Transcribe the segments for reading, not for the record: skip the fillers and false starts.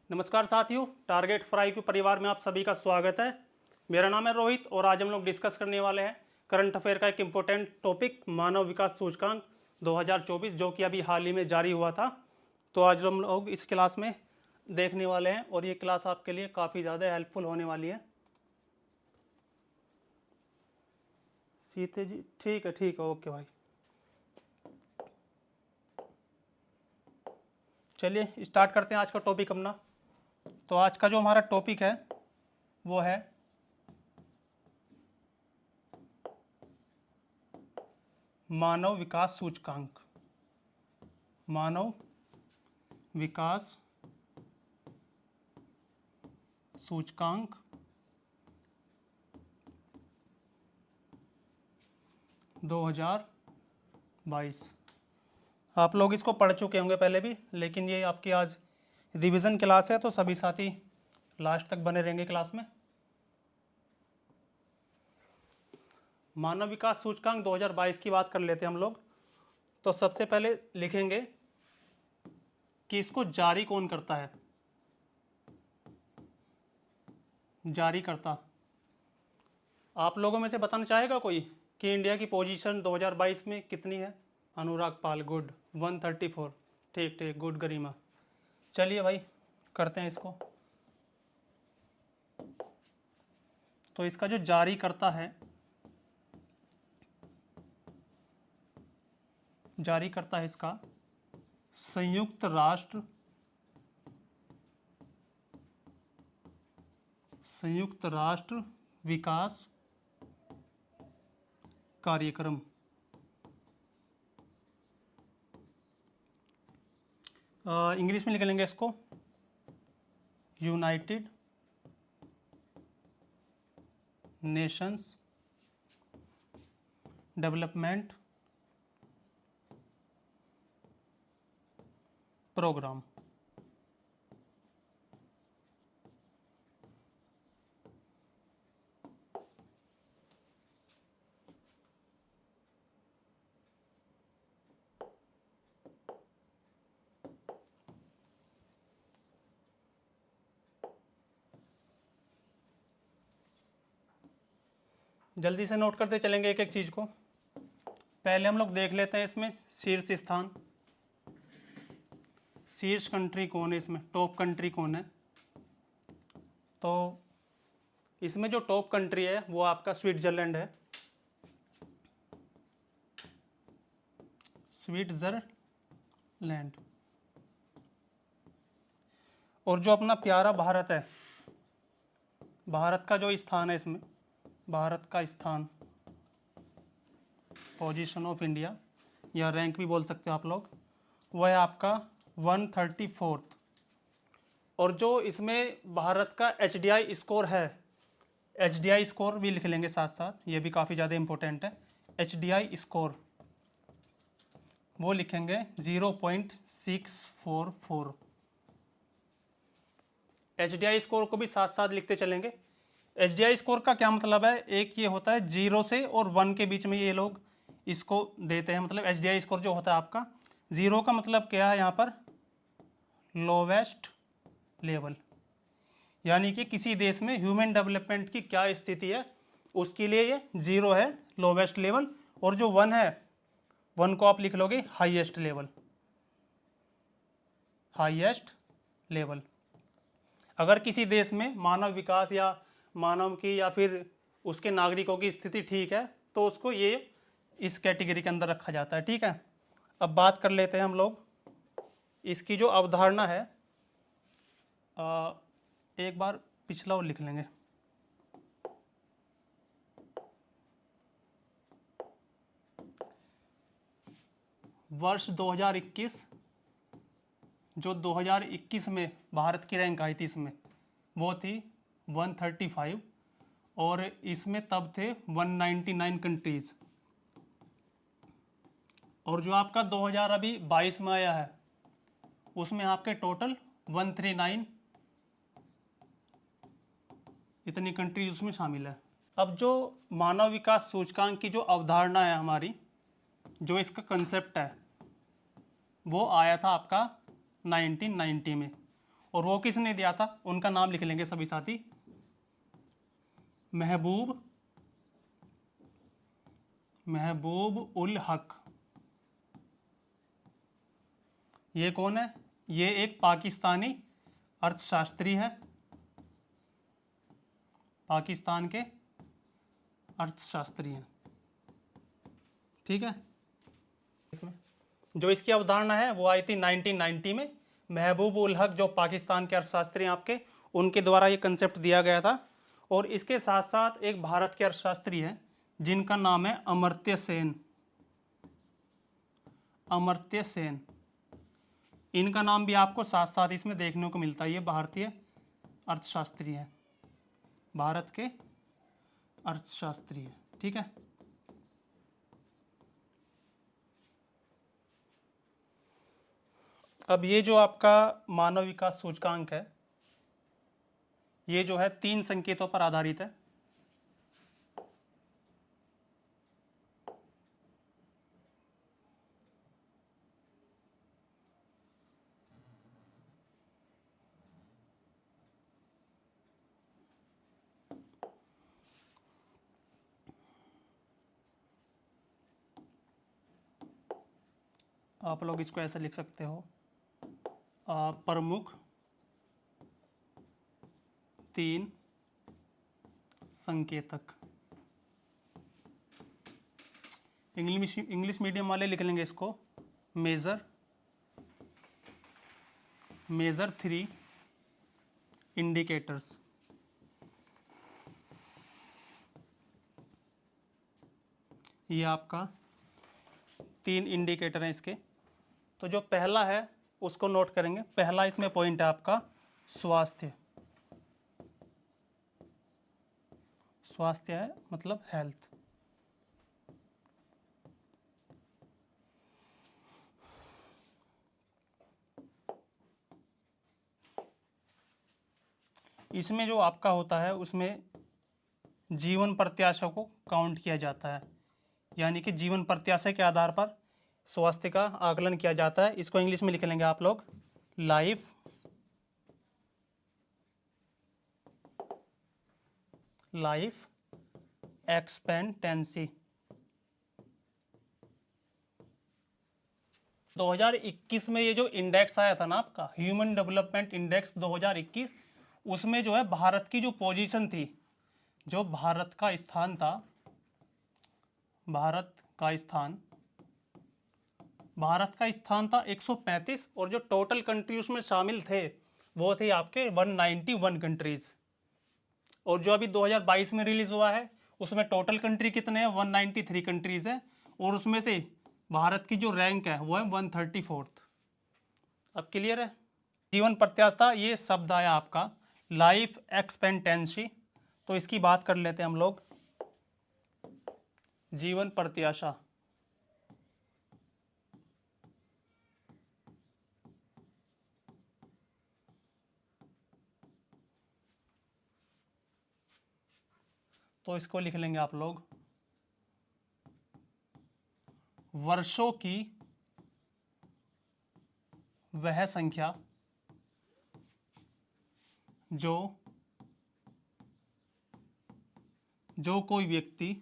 नमस्कार साथियों, target for IQ परिवार में आप सभी का स्वागत है। मेरा नाम है रोहित और आज हम लोग डिस्कस करने वाले हैं करंट अफेयर का एक इम्पोर्टेंट टॉपिक मानव विकास सूचकांक 2024 जो कि अभी हाल ही में जारी हुआ था। तो आज हम लोग इस क्लास में देखने वाले हैं और ये क्लास आपके लिए काफ़ी ज़्यादा हेल्पफुल होने वाली है। सीते जी ठीक है ओके भाई। चलिए स्टार्ट करते हैं आज का टॉपिक अपना। तो आज का जो हमारा टॉपिक है वो है मानव विकास सूचकांक। मानव विकास सूचकांक 2022। आप लोग इसको पढ़ चुके होंगे पहले भी, लेकिन ये आपकी आज रिवीजन क्लास है तो सभी साथी लास्ट तक बने रहेंगे क्लास में। मानव विकास सूचकांक 2022 की बात कर लेते हैं हम लोग। तो सबसे पहले लिखेंगे कि इसको जारी कौन करता है। जारी करता आप लोगों में से बताना चाहेगा कोई कि इंडिया की पोजीशन 2022 में कितनी है? अनुराग पाल, गुड 134। ठीक, गुड गरिमा। चलिए भाई करते हैं इसको। तो इसका जो जारी करता है, जारी करता है इसका संयुक्त राष्ट्र विकास कार्यक्रम। इंग्लिश में लिख लेंगे इसको यूनाइटेड नेशंस डेवलपमेंट प्रोग्राम। जल्दी से नोट करते चलेंगे एक एक चीज को। पहले हम लोग देख लेते हैं इसमें शीर्ष स्थान, शीर्ष कंट्री कौन है, इसमें टॉप कंट्री कौन है। तो इसमें जो टॉप कंट्री है वो आपका स्विट्जरलैंड है। स्विट्जरलैंड। और जो अपना प्यारा भारत है, भारत का जो स्थान है इसमें, भारत का स्थान, पोजीशन ऑफ इंडिया या रैंक भी बोल सकते हो आप लोग, वह है आपका 134। और जो इसमें भारत का HDI स्कोर है, HDI स्कोर भी लिख लेंगे साथ साथ, ये भी काफ़ी ज़्यादा इंपॉर्टेंट है। HDI स्कोर वो लिखेंगे 0.644। HDI स्कोर को भी साथ साथ लिखते चलेंगे। HDI स्कोर का क्या मतलब है? एक ये होता है 0 से और 1 के बीच में ये लोग इसको देते हैं। मतलब HDI स्कोर जो होता है आपका, 0 का मतलब क्या है यहाँ पर? लोवेस्ट लेवल, यानी कि किसी देश में ह्यूमन डेवलपमेंट की क्या स्थिति है उसके लिए ये 0 है लोवेस्ट लेवल, और जो 1 है, 1 को आप लिख लोगे हाईएस्ट लेवल। Highest level. अगर किसी देश में मानव विकास या मानव की या फिर उसके नागरिकों की स्थिति ठीक है तो उसको ये इस कैटेगरी के अंदर रखा जाता है। ठीक है, अब बात कर लेते हैं हम लोग इसकी जो अवधारणा है। एक बार पिछला और लिख लेंगे। वर्ष 2021, जो 2021 में भारत की रैंक आई थी इसमें, वो थी 135 और इसमें तब थे 199 कंट्रीज। और जो आपका 2022 में आया है उसमें आपके टोटल 139 इतनी कंट्रीज उसमें शामिल है। अब जो मानव विकास सूचकांक की जो अवधारणा है हमारी, जो इसका कंसेप्ट है, वो आया था आपका 1990 में। और वो किसने दिया था, उनका नाम लिख लेंगे सभी साथी। महबूब उल हक। ये कौन है, ये एक पाकिस्तानी अर्थशास्त्री है, पाकिस्तान के अर्थशास्त्री हैं, ठीक है। इसमें जो इसकी अवधारणा है वो आई थी 1990 में। महबूब उल हक जो पाकिस्तान के अर्थशास्त्री हैं आपके, उनके द्वारा ये कंसेप्ट दिया गया था। और इसके साथ साथ एक भारत के अर्थशास्त्री हैं जिनका नाम है अमर्त्य सेन। अमर्त्य सेन, इनका नाम भी आपको साथ साथ इसमें देखने को मिलता है। ये भारतीय अर्थशास्त्री है, भारत के अर्थशास्त्री है, ठीक है। अब ये जो आपका मानव विकास सूचकांक है, ये जो है 3 संकेतों पर आधारित है। आप लोग इसको ऐसे लिख सकते हो, प्रमुख 3 संकेतक। इंग्लिश मीडियम वाले लिख लेंगे इसको मेजर 3 इंडिकेटर्स। ये आपका 3 इंडिकेटर हैं इसके। तो जो पहला है उसको नोट करेंगे। पहला इसमें पॉइंट है आपका स्वास्थ्य। स्वास्थ्य है मतलब हेल्थ। इसमें जो आपका होता है उसमें जीवन प्रत्याशा को काउंट किया जाता है, यानी कि जीवन प्रत्याशा के आधार पर स्वास्थ्य का आकलन किया जाता है। इसको इंग्लिश में लिख लेंगे आप लोग लाइफ एक्सपेक्टेंसी। 2021 में ये जो इंडेक्स आया था ना आपका ह्यूमन डेवलपमेंट इंडेक्स 2021, उसमें जो है भारत की जो पोजीशन थी, जो भारत का स्थान था, भारत का स्थान था 135, और जो टोटल कंट्री उसमें शामिल थे वो थे आपके 191 कंट्रीज। और जो अभी 2022 में रिलीज हुआ है उसमें टोटल कंट्री कितने हैं, 193 कंट्रीज है, और उसमें से भारत की जो रैंक है वो है 134th। अब क्लियर है। जीवन प्रत्याशा ये शब्द आया आपका लाइफ एक्सपेक्टेंसी, तो इसकी बात कर लेते हैं हम लोग। जीवन प्रत्याशा तो इसको लिख लेंगे आप लोग वर्षों की वह संख्या जो कोई व्यक्ति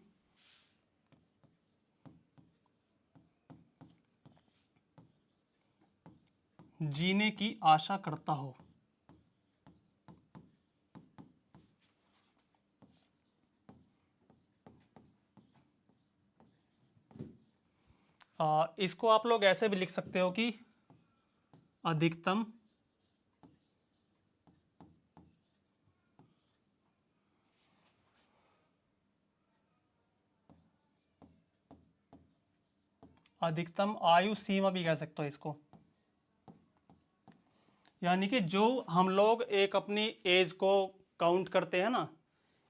जीने की आशा करता हो। इसको आप लोग ऐसे भी लिख सकते हो कि अधिकतम आयु सीमा भी कह सकते हो इसको, यानी कि जो हम लोग एक अपनी एज को काउंट करते हैं ना,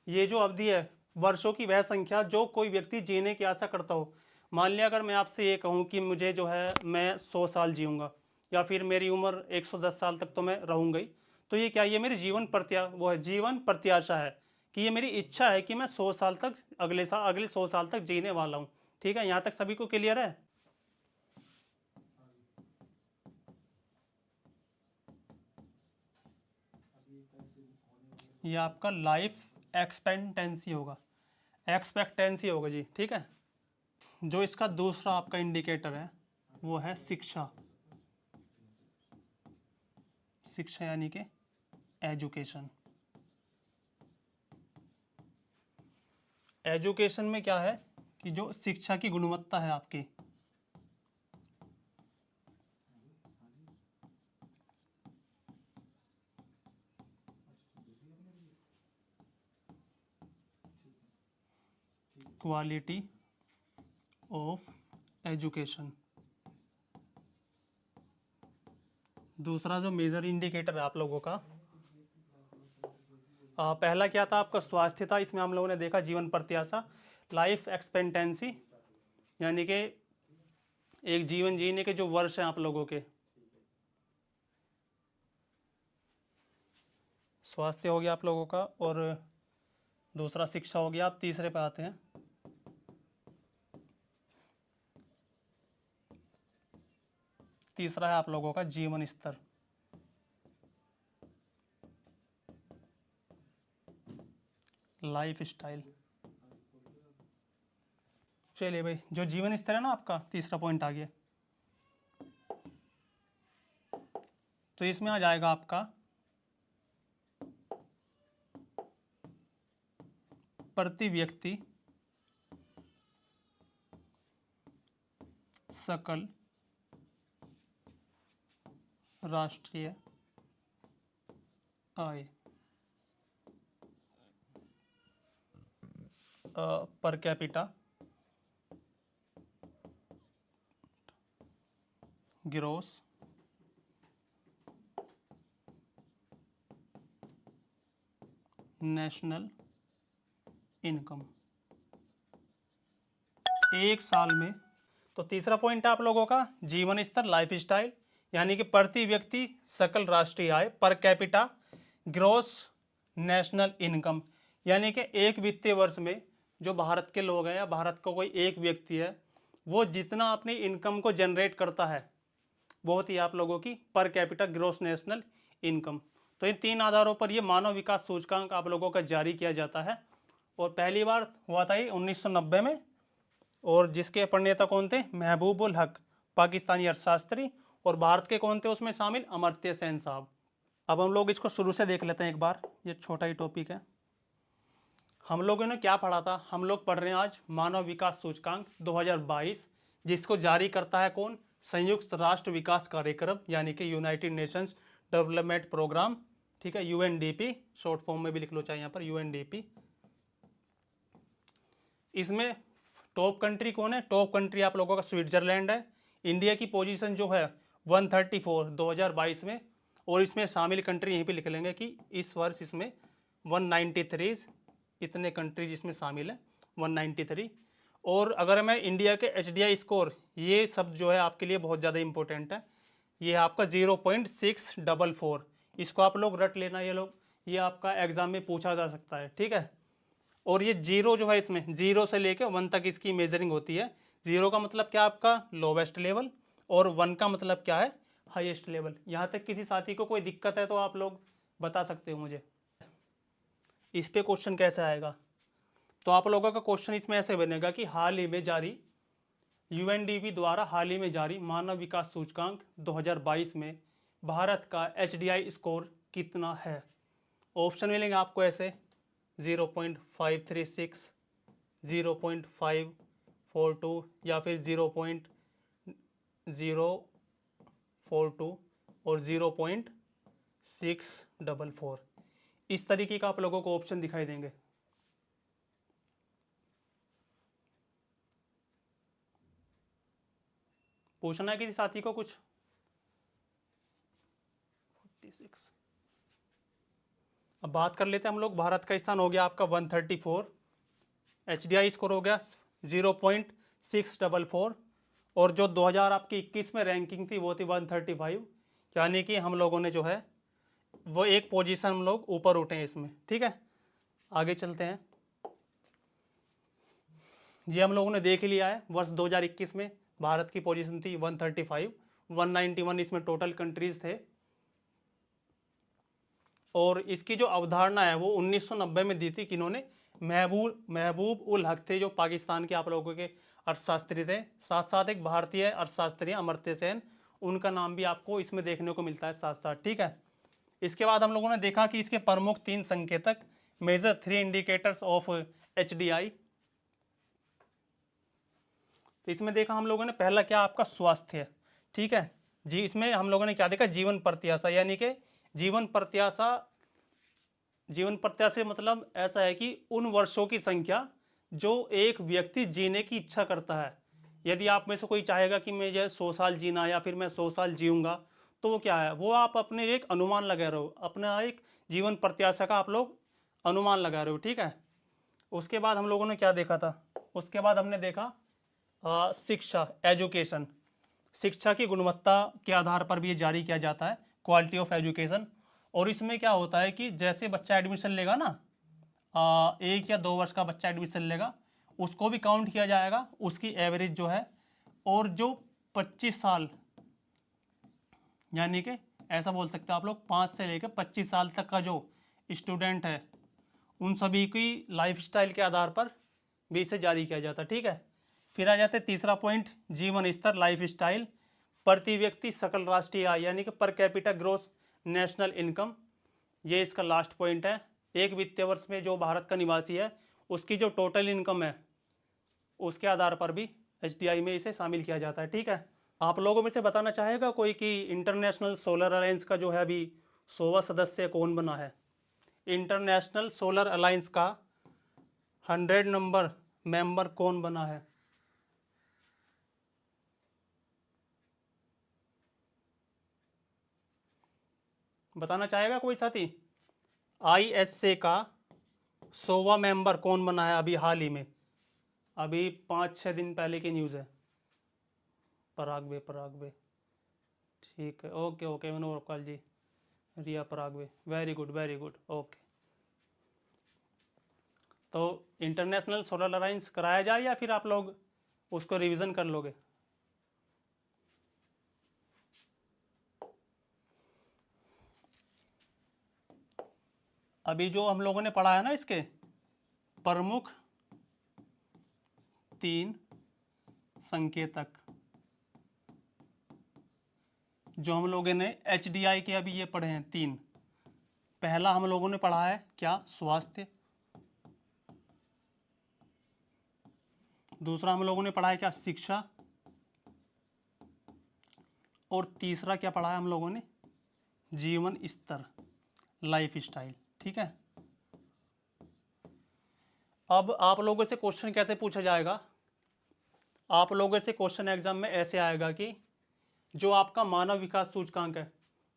ये जो अवधि है वर्षों की वह संख्या जो कोई व्यक्ति जीने की आशा करता हो। मान लिया अगर मैं आपसे ये कहूँ कि मुझे जो है मैं 100 साल जीऊँगा, या फिर मेरी उम्र 110 साल तक तो मैं रहूँगा ही, तो ये क्या, ये मेरी जीवन प्रत्याशा है कि ये मेरी इच्छा है कि मैं 100 साल तक अगले 100 साल तक जीने वाला हूँ। ठीक है, यहाँ तक सभी को क्लियर है। ये आपका लाइफ एक्सपेक्टेंसी होगा, एक्सपेक्टेंसी होगा जी, ठीक है। जो इसका दूसरा आपका इंडिकेटर है वो है शिक्षा, शिक्षा यानी कि एजुकेशन। एजुकेशन में क्या है कि जो शिक्षा की गुणवत्ता है आपकी, क्वालिटी ऑफ एजुकेशन। दूसरा जो मेजर इंडिकेटर है आप लोगों का, पहला क्या था आपका, स्वास्थ्य था। इसमें हम लोगों ने देखा जीवन प्रत्याशा, लाइफ एक्सपेक्टेंसी यानी कि एक जीवन जीने के जो वर्ष हैं आप लोगों के, स्वास्थ्य हो गया आप लोगों का, और दूसरा शिक्षा हो गया। आप तीसरे पे आते हैं, तीसरा है आप लोगों का जीवन स्तर, लाइफ स्टाइल। चलिए भाई, जो जीवन स्तर है ना आपका, तीसरा पॉइंट आ गया, तो इसमें आ जाएगा आपका प्रति व्यक्ति सकल राष्ट्रीय आय, per capita gross national income, एक साल में। तो तीसरा पॉइंट है आप लोगों का जीवन स्तर, लाइफ स्टाइल, यानी कि प्रति व्यक्ति सकल राष्ट्रीय आय, per capita gross national income, यानी कि एक वित्तीय वर्ष में जो भारत के लोग हैं या भारत का कोई एक व्यक्ति है, वो जितना अपनी इनकम को जनरेट करता है वो होती है आप लोगों की per capita gross national income. तो इन तीन आधारों पर ये मानव विकास सूचकांक आप लोगों का जारी किया जाता है, और पहली बार हुआ था ये 1990 में, और जिसके प्रणेता कौन थे, महबूब उल हक, पाकिस्तानी अर्थशास्त्री, और भारत के कौन थे उसमें शामिल, अमर्त्य सेन साहब। अब हम लोग इसको शुरू से देख लेते हैं एक बार, ये छोटा ही टॉपिक है। हम लोगों ने क्या पढ़ा था, हम लोग पढ़ रहे हैं आज मानव विकास सूचकांक 2022, जिसको जारी करता है कौन, संयुक्त राष्ट्र विकास कार्यक्रम यानी कि यूनाइटेड नेशंस डेवलपमेंट प्रोग्राम, ठीक है, यूएनडीपी, शॉर्ट फॉर्म में भी लिख लो चाहे यहाँ पर यूएनडीपी। इसमें टॉप कंट्री कौन है, टॉप कंट्री आप लोगों का स्विट्जरलैंड है। इंडिया की पोजीशन जो है 134 2022 में, और इसमें शामिल कंट्री यहीं पे लिख लेंगे कि इस वर्ष इसमें 193 इतने कंट्रीज इसमें शामिल है, 193। और अगर मैं इंडिया के HDI स्कोर, ये सब जो है आपके लिए बहुत ज़्यादा इंपॉर्टेंट है, ये आपका 0.644, इसको आप लोग रट लेना, ये लोग, ये आपका एग्जाम में पूछा जा सकता है, ठीक है। और ये जीरो जो है, इसमें जीरो से लेकर 1 तक इसकी मेजरिंग होती है। जीरो का मतलब क्या आपका लोवेस्ट लेवल, और 1 का मतलब क्या है हाईएस्ट लेवल। यहाँ तक किसी साथी को कोई दिक्कत है तो आप लोग बता सकते हो मुझे, इस पे क्वेश्चन कैसे आएगा। तो आप लोगों का क्वेश्चन इसमें ऐसे बनेगा कि हाल ही में जारी, यूएनडीपी द्वारा हाल ही में जारी मानव विकास सूचकांक 2022 में भारत का HDI स्कोर कितना है। ऑप्शन मिलेंगे आपको ऐसे 0.536, 0.542 या फिर 0.042 और 0.644, इस तरीके का आप लोगों को ऑप्शन दिखाई देंगे। पूछना है किसी साथी को कुछ। 46। अब बात कर लेते हैं हम लोग, भारत का स्थान हो गया आपका 134, HDI स्कोर हो गया 0.644, और जो 2021 में रैंकिंग थी वो थी 135, यानी कि हम लोगों ने जो है वो एक पोजीशन हम लोग ऊपर उठे हैं इसमें, ठीक है। आगे चलते हैं, ये हम लोगों ने देख लिया है, वर्ष 2021 में भारत की पोजीशन थी 135, 191 इसमें टोटल कंट्रीज थे। और इसकी जो अवधारणा है वो 1990 में दी थी। किन्होंने? महबूब उल हक थे, जो पाकिस्तान के आप लोगों के अर्थशास्त्री थे। साथ साथ एक भारतीय अर्थशास्त्री अमर्त्य सेन, उनका नाम भी आपको इसमें देखने को मिलता है साथ साथ। ठीक है। इसके बाद हम लोगों ने देखा कि इसके प्रमुख 3 संकेतक, मेजर 3 इंडिकेटर्स ऑफ HDI। तो इसमें देखा हम लोगों ने पहला क्या, आपका स्वास्थ्य। ठीक है जी। इसमें हम लोगों ने क्या देखा, जीवन प्रत्याशा, यानी कि जीवन प्रत्याशा मतलब ऐसा है कि उन वर्षों की संख्या जो एक व्यक्ति जीने की इच्छा करता है। यदि आप में से कोई चाहेगा कि मुझे 100 साल जीना या फिर मैं 100 साल जीऊँगा, तो वो क्या है, वो आप अपने एक अनुमान लगा रहे हो, अपना एक जीवन प्रत्याशा का आप लोग अनुमान लगा रहे हो। ठीक है। उसके बाद हम लोगों ने क्या देखा था, उसके बाद हमने देखा शिक्षा, एजुकेशन। शिक्षा की गुणवत्ता के आधार पर भी ये जारी किया जाता है, क्वालिटी ऑफ एजुकेशन। और इसमें क्या होता है कि जैसे बच्चा एडमिशन लेगा ना, 1 या 2 वर्ष का बच्चा एडमिशन लेगा, उसको भी काउंट किया जाएगा, उसकी एवरेज जो है। और जो 25 साल, यानी कि ऐसा बोल सकते हो आप लोग, 5 से लेकर 25 साल तक का जो स्टूडेंट है, उन सभी की लाइफस्टाइल के आधार पर भी इसे जारी किया जाता है। ठीक है। फिर आ जाते तीसरा पॉइंट, जीवन स्तर, लाइफ स्टाइल, प्रति व्यक्ति सकल राष्ट्रीय आय, यानी कि per capita gross national income. ये इसका लास्ट पॉइंट है। एक वित्तीय वर्ष में जो भारत का निवासी है, उसकी जो टोटल इनकम है, उसके आधार पर भी HDI में इसे शामिल किया जाता है। ठीक है। आप लोगों में से बताना चाहेगा कोई कि इंटरनेशनल सोलर अलायंस का जो है अभी 100वां सदस्य कौन बना है? इंटरनेशनल सोलर अलायंस का 100 नंबर मेंबर कौन बना है? बताना चाहेगा कोई साथी? ISA का 100वां मेंबर कौन बना है अभी हाल ही में? अभी 5-6 दिन पहले की न्यूज़ है। पराग्वे। ठीक है, ओके ओके मनोहर जी, रिया पराग्वे, वेरी गुड ओके। तो इंटरनेशनल सोलर अलायंस कराया जाए या फिर आप लोग उसको रिवीजन कर लोगे? अभी जो हम लोगों ने पढ़ा है ना, इसके प्रमुख 3 संकेतक, जो हम लोगों ने HDI के अभी ये पढ़े हैं 3। पहला हम लोगों ने पढ़ा है क्या, स्वास्थ्य। दूसरा हम लोगों ने पढ़ा है क्या, शिक्षा। और तीसरा क्या पढ़ा है हम लोगों ने, जीवन स्तर, लाइफ स्टाइल। ठीक है। अब आप लोगों से क्वेश्चन कैसे पूछा जाएगा? आप लोगों से क्वेश्चन एग्जाम में ऐसे आएगा कि जो आपका मानव विकास सूचकांक है,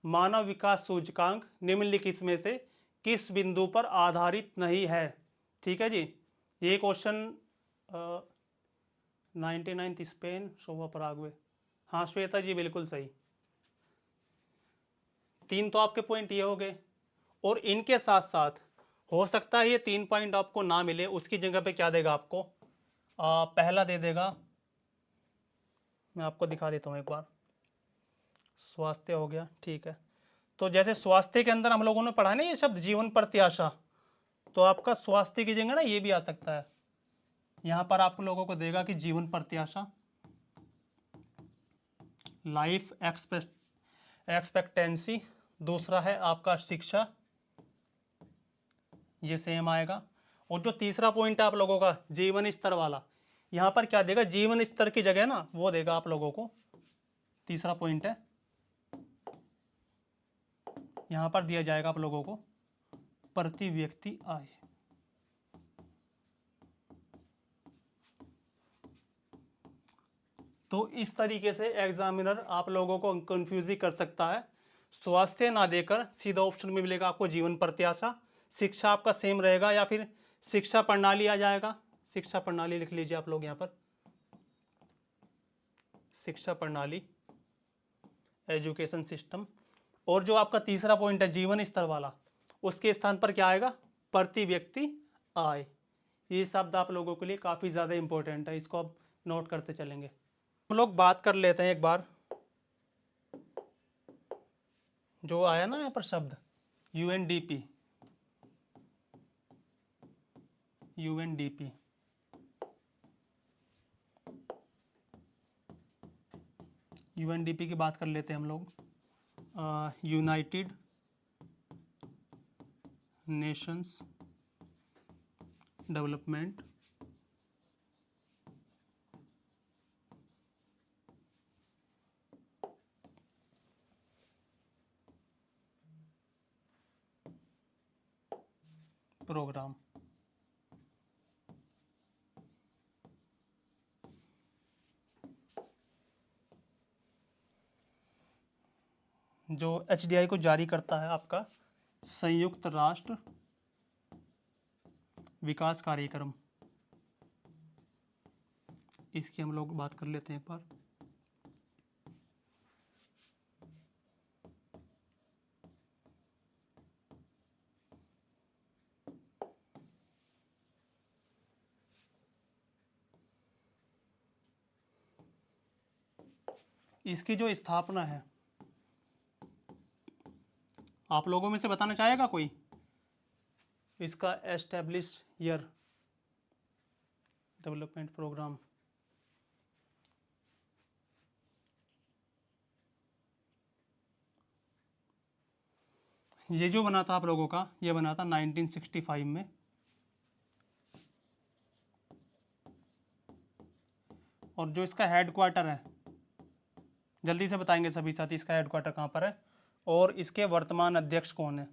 मानव विकास सूचकांक निम्नलिखित में से किस बिंदु पर आधारित नहीं है? ठीक है जी। ये क्वेश्चन 99 स्पेन, शोभा पराग्वे। हाँ श्वेता जी, बिल्कुल सही। 3 तो आपके पॉइंट ये हो गए। और इनके साथ साथ हो सकता है ये 3 पॉइंट आपको ना मिले, उसकी जगह पे क्या देगा आपको, पहला दे देगा। मैं आपको दिखा देता हूँ एक बार। स्वास्थ्य हो गया, ठीक है। तो जैसे स्वास्थ्य के अंदर हम लोगों ने पढ़ा ना ये शब्द जीवन प्रत्याशा, तो आपका स्वास्थ्य की जगह ना ये भी आ सकता है। यहाँ पर आप लोगों को देगा कि जीवन प्रत्याशा, लाइफ एक्सपेक्टेंसी। दूसरा है आपका शिक्षा, ये सेम आएगा। और जो तीसरा पॉइंट है आप लोगों का जीवन स्तर वाला, यहाँ पर क्या देगा, जीवन स्तर की जगह ना वो देगा आप लोगों को। तीसरा पॉइंट है, यहाँ पर दिया जाएगा आप लोगों को प्रति व्यक्ति आय। तो इस तरीके से एग्जामिनर आप लोगों को कंफ्यूज भी कर सकता है। स्वास्थ्य ना देकर सीधा ऑप्शन में मिलेगा आपको जीवन प्रत्याशा। शिक्षा आपका सेम रहेगा या फिर शिक्षा प्रणाली आ जाएगा। शिक्षा प्रणाली लिख लीजिए आप लोग यहाँ पर, शिक्षा प्रणाली, एजुकेशन सिस्टम। और जो आपका तीसरा पॉइंट है जीवन स्तर वाला, उसके स्थान पर क्या आएगा, प्रति व्यक्ति आय। ये शब्द आप लोगों के लिए काफ़ी ज़्यादा इंपॉर्टेंट है, इसको आप नोट करते चलेंगे। हम लोग बात कर लेते हैं एक बार, जो आया ना यहाँ पर शब्द यूएनडीपी, यूएनडीपी यूएनडीपी की बात कर लेते हैं हम लोग। United Nations Development Programme. जो एचडीआई को जारी करता है आपका संयुक्त राष्ट्र विकास कार्यक्रम। इसकी हम लोग बात कर लेते हैं एक बार। इसकी जो स्थापना है, आप लोगों में से बताना चाहेगा कोई इसका एस्टेब्लिश ईयर? डेवलपमेंट प्रोग्राम, ये जो बना था आप लोगों का, ये बना था 1965 में। और जो इसका हेडक्वार्टर है, जल्दी से बताएंगे सभी साथी इसका हेडक्वार्टर कहाँ पर है और इसके वर्तमान अध्यक्ष कौन है?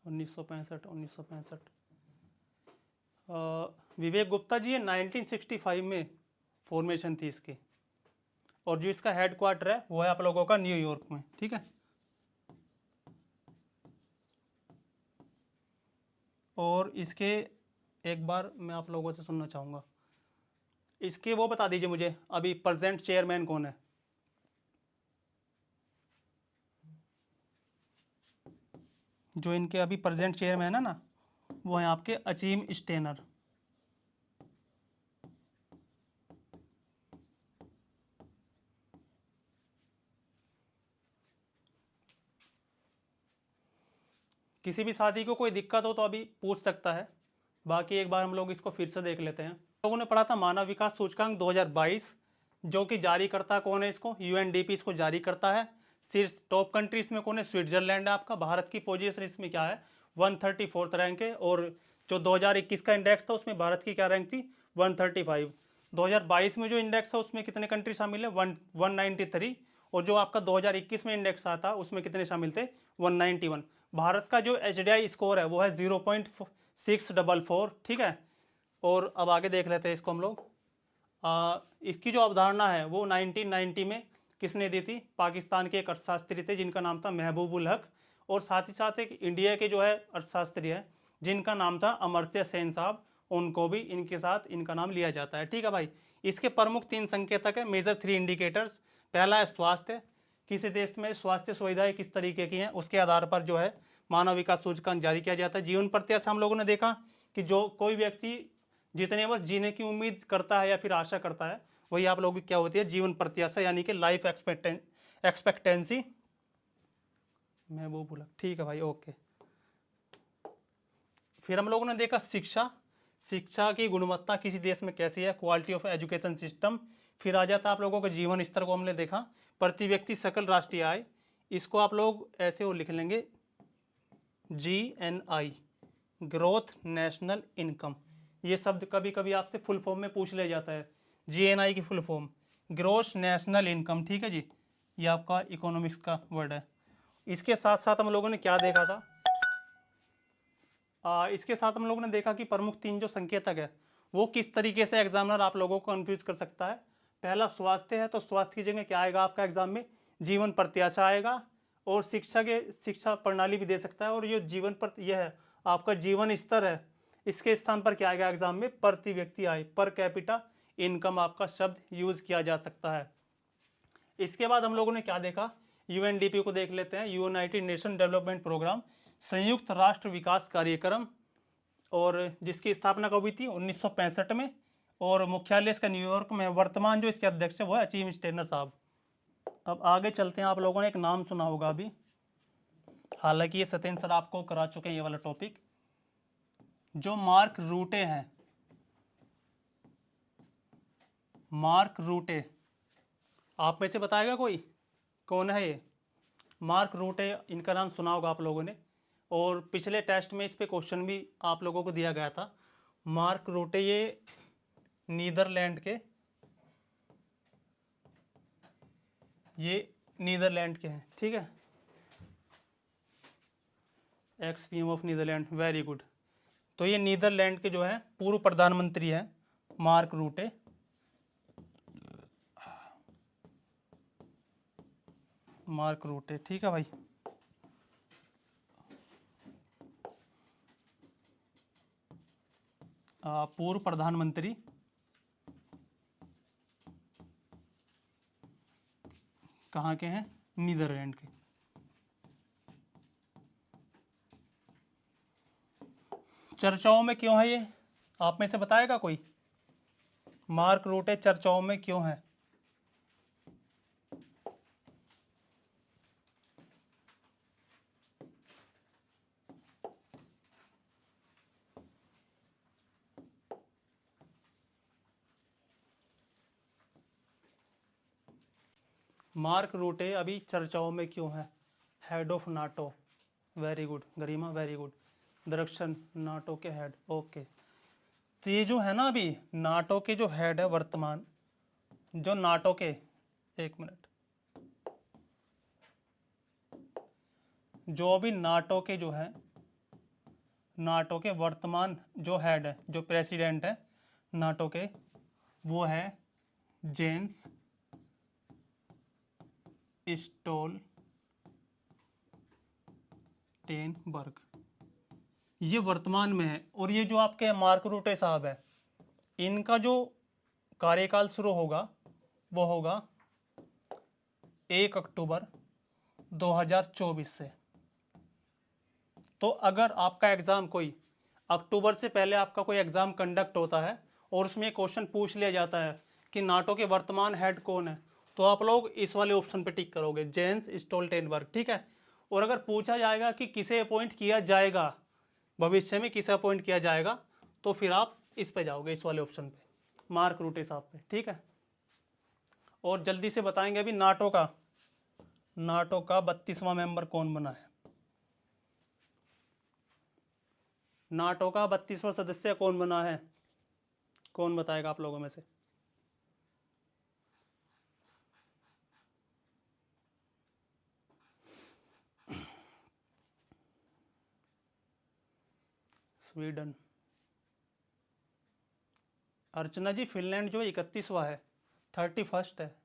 उन्नीस सौ पैंसठ विवेक गुप्ता जी, ये 1965 में फॉर्मेशन थी इसकी। और जो इसका हेडक्वार्टर है वो है आप लोगों का न्यूयॉर्क में, ठीक है। और इसके एक बार मैं आप लोगों से सुनना चाहूँगा, इसके वो बता दीजिए मुझे अभी प्रेजेंट चेयरमैन कौन है? जो इनके अभी प्रेजेंट चेयरमैन है ना, वो है आपके अचीम स्टेनर। किसी भी साथी को कोई दिक्कत हो तो अभी पूछ सकता है, बाकी एक बार हम लोग इसको फिर से देख लेते हैं। लोगों ने पढ़ा था मानव विकास सूचकांक 2022, जो कि जारी करता कौन है इसको? यूएनडीपी इसको जारी करता है। शीर्ष टॉप कंट्री इसमें कौन है? स्विट्जरलैंड है आपका। भारत की पोजीशन इसमें क्या है? 134 रैंक है। और जो 2021 का इंडेक्स था उसमें भारत की क्या रैंक थी? 135। 2022 में जो इंडेक्स है उसमें कितने कंट्री शामिल है? 193। और जो आपका 2021 में इंडेक्स आता उसमें कितने शामिल थे? 191। भारत का जो एचडीआई स्कोर है वो है 0.644, ठीक है। और अब आगे देख लेते हैं इसको हम लोग। इसकी जो अवधारणा है वो 1990 में किसने दी थी? पाकिस्तान के एक अर्थशास्त्री थे जिनका नाम था महबूबुल हक। और साथ ही साथ एक इंडिया के जो है अर्थशास्त्री है जिनका नाम था अमर्त्य सेन साहब, उनको भी इनके साथ इनका नाम लिया जाता है, ठीक है भाई। इसके प्रमुख 3 संकेतक है, मेजर 3 इंडिकेटर्स। पहला है स्वास्थ्य, किसी देश में स्वास्थ्य सुविधाएं किस तरीके की हैं उसके आधार पर जो है मानव विकास सूचकांक जारी किया जाता है। जीवन प्रत्याशा हम लोगों ने देखा कि जो कोई व्यक्ति जितने वर्ष जीने की उम्मीद करता है या फिर आशा करता है वही आप लोगों की क्या होती है? जीवन प्रत्याशा, यानी कि लाइफ एक्सपेक्टेंसी। मैं वो बोला, ठीक है भाई, ओके। फिर हम लोगों ने देखा शिक्षा, शिक्षा की गुणवत्ता किसी देश में कैसी है? Quality of education system. फिर आ जाता आप लोगों का जीवन स्तर को हमने देखा। प्रति व्यक्ति सकल राष्ट्रीय आय, इसको आप लोग ऐसे वो लिख लेंगे GNI, ग्रोथ नेशनल इनकम। ये शब्द कभी कभी आपसे फुल फॉर्म में पूछ लिया जाता है। GNI की full form gross national income, ठीक है जी। ये आपका इकोनॉमिक्स का वर्ड है। इसके साथ साथ हम लोगों ने क्या देखा था? इसके साथ हम लोगों ने देखा कि प्रमुख 3 जो संकेतक है वो किस तरीके से एग्जामिनर आप लोगों को कंफ्यूज कर सकता है। पहला स्वास्थ्य है, तो स्वास्थ्य की जगह क्या आएगा आपका एग्जाम में? जीवन प्रत्याशा आएगा। और शिक्षा प्रणाली भी दे सकता है। और ये यह है आपका जीवन स्तर है, इसके स्थान पर क्या आएगा एग्जाम में? प्रति व्यक्ति आय, पर कैपिटा इनकम आपका शब्द यूज किया जा सकता है। इसके बाद हम लोगों ने क्या देखा? यूएनडीपी को देख लेते हैं, यूनाइटेड नेशन डेवलपमेंट प्रोग्राम, संयुक्त राष्ट्र विकास कार्यक्रम। और जिसकी स्थापना कब हुई थी 1965 में, और मुख्यालय इसका न्यूयॉर्क में। वर्तमान जो इसके अध्यक्ष है वो है अचीम स्टेनर साहब। अब आगे चलते हैं। आप लोगों ने एक नाम सुना होगा अभी, हालांकि ये सत्येंद्र सर आपको करा चुके हैं ये वाला टॉपिक, जो मार्क रूटे हैं। मार्क रूटे, आप में से बताएगा कोई कौन है ये? मार्क रूटे, इनका नाम सुना होगा आप लोगों ने, और पिछले टेस्ट में इस पे क्वेश्चन भी आप लोगों को दिया गया था। मार्क रूटे ये नीदरलैंड के हैं, ठीक है। X P M of Netherland, very good. तो ये नीदरलैंड के जो है पूर्व प्रधानमंत्री हैं मार्क रूटे। मार्क रूटे, ठीक है भाई। पूर्व प्रधानमंत्री कहाँ के हैं? नीदरलैंड के। चर्चाओं में क्यों है ये? आप में से बताएगा कोई? मार्क रूटे चर्चाओं में क्यों है? मार्क रूटे अभी चर्चाओं में क्यों है? Head of NATO, very good Garima, very good. दरअसल नाटो के हेड, ओके। तो ये जो है ना अभी नाटो के जो हेड है वर्तमान, जो नाटो के, एक मिनट, जो अभी नाटो के जो है, नाटो के वर्तमान जो हेड है, जो प्रेसिडेंट है नाटो के, वो है जेंस स्टोलटेनबर्ग। ये वर्तमान में है। और ये जो आपके मार्क रूटे साहब है, इनका जो कार्यकाल शुरू होगा वो होगा 1 अक्टूबर 2024 से। तो अगर आपका एग्ज़ाम कोई अक्टूबर से पहले आपका कोई एग्ज़ाम कंडक्ट होता है और उसमें क्वेश्चन पूछ लिया जाता है कि नाटो के वर्तमान हेड कौन है, तो आप लोग इस वाले ऑप्शन पे टिक करोगे, जेंस स्टोल्टेनबर्ग, ठीक है। और अगर पूछा जाएगा कि किसे अपॉइंट किया जाएगा, भविष्य में किसे अपॉइंट किया जाएगा, तो फिर आप इस पे जाओगे, इस वाले ऑप्शन पे, मार्क रूटे साहब पे, ठीक है। और जल्दी से बताएंगे अभी नाटो का 32वां मेंबर कौन बना है? नाटो का 32वां सदस्य कौन बना है? कौन बताएगा आप लोगों में से? स्वीडन। अर्चना जी, फिनलैंड जो 31वां है, 31st है,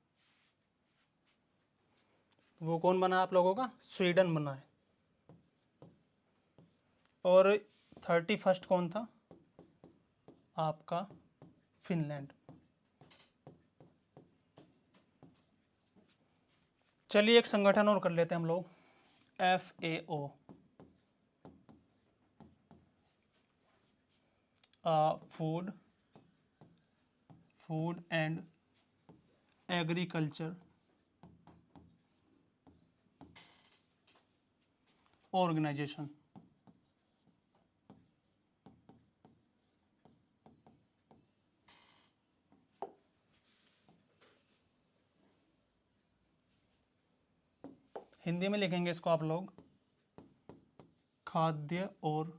वो कौन बना है आप लोगों का? स्वीडन बना है। और 31st कौन था आपका? फिनलैंड। चलिए एक संगठन और कर लेते हैं हम लोग, FAO, food and agriculture organisation. Hindi में लिखेंगे इसको आप लोग, खाद्य और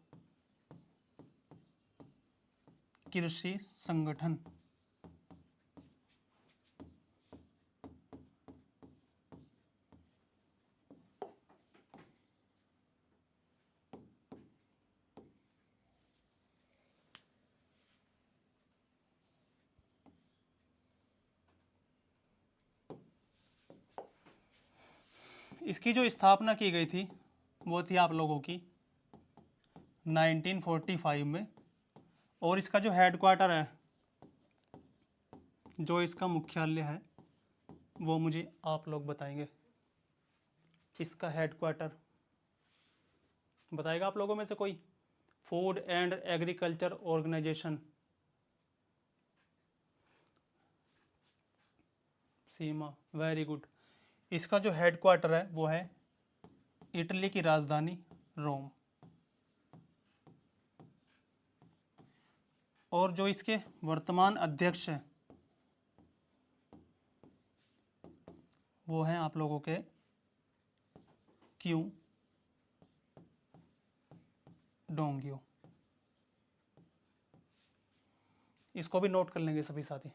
कृषि संगठन। इसकी जो स्थापना की गई थी वो थी आप लोगों की 1945 में। और इसका जो हेडक्वार्टर है, जो इसका मुख्यालय है, वो मुझे आप लोग बताएंगे। इसका हेडक्वार्टर बताएगा आप लोगों में से कोई? Food and agriculture organisation, Seema, very good. इसका जो हेडक्वार्टर है वो है इटली की राजधानी रोम, और जो इसके वर्तमान अध्यक्ष हैं वो हैं आप लोगों के क्यू डोंगियो। इसको भी नोट कर लेंगे सभी साथी।